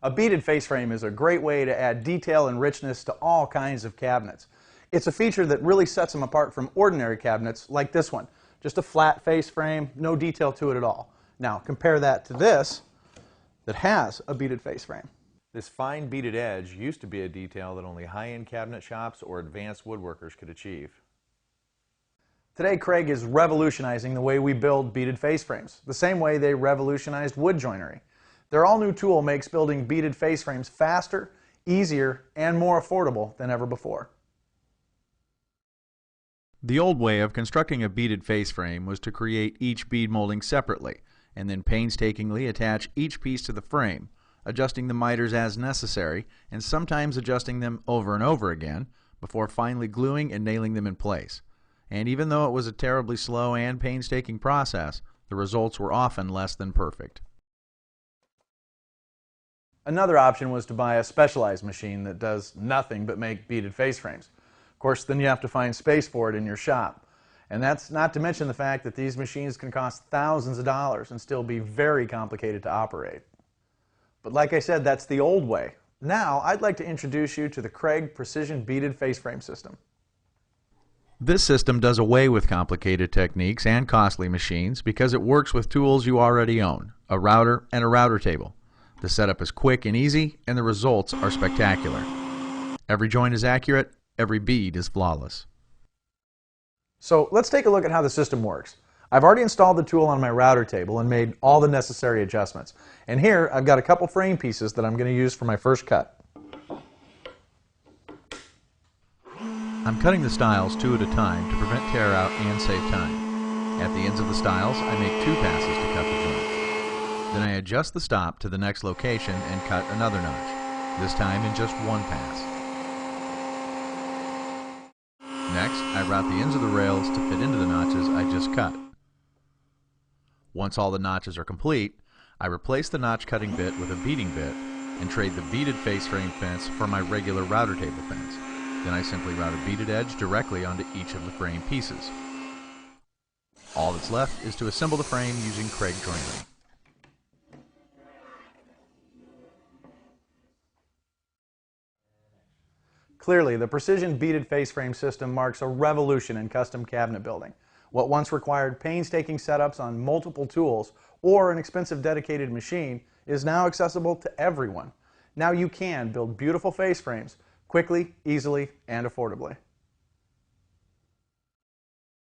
A beaded face frame is a great way to add detail and richness to all kinds of cabinets. It's a feature that really sets them apart from ordinary cabinets like this one. Just a flat face frame, no detail to it at all. Now compare that to this that has a beaded face frame. This fine beaded edge used to be a detail that only high-end cabinet shops or advanced woodworkers could achieve. Today, Kreg is revolutionizing the way we build beaded face frames, the same way they revolutionized wood joinery. Their all-new tool makes building beaded face frames faster, easier, and more affordable than ever before. The old way of constructing a beaded face frame was to create each bead molding separately, and then painstakingly attach each piece to the frame, adjusting the miters as necessary, and sometimes adjusting them over and over again, before finally gluing and nailing them in place. And even though it was a terribly slow and painstaking process, the results were often less than perfect. Another option was to buy a specialized machine that does nothing but make beaded face frames. Of course, then you have to find space for it in your shop. And that's not to mention the fact that these machines can cost thousands of dollars and still be very complicated to operate. But like I said, that's the old way. Now, I'd like to introduce you to the Kreg Precision Beaded Face Frame System. This system does away with complicated techniques and costly machines because it works with tools you already own, a router and a router table. The setup is quick and easy, and the results are spectacular. Every joint is accurate, every bead is flawless. So let's take a look at how the system works. I've already installed the tool on my router table and made all the necessary adjustments. And here I've got a couple frame pieces that I'm going to use for my first cut. I'm cutting the stiles two at a time to prevent tear out and save time. At the ends of the stiles, I make 2 passes to cut the joint. Then I adjust the stop to the next location and cut another notch, this time in just 1 pass. Next, I route the ends of the rails to fit into the notches I just cut. Once all the notches are complete, I replace the notch cutting bit with a beading bit and trade the beaded face frame fence for my regular router table fence. Then I simply route a beaded edge directly onto each of the frame pieces. All that's left is to assemble the frame using Kreg joinery. Clearly, the Precision Beaded Face Frame system marks a revolution in custom cabinet building. What once required painstaking setups on multiple tools or an expensive dedicated machine is now accessible to everyone. Now you can build beautiful face frames quickly, easily, and affordably.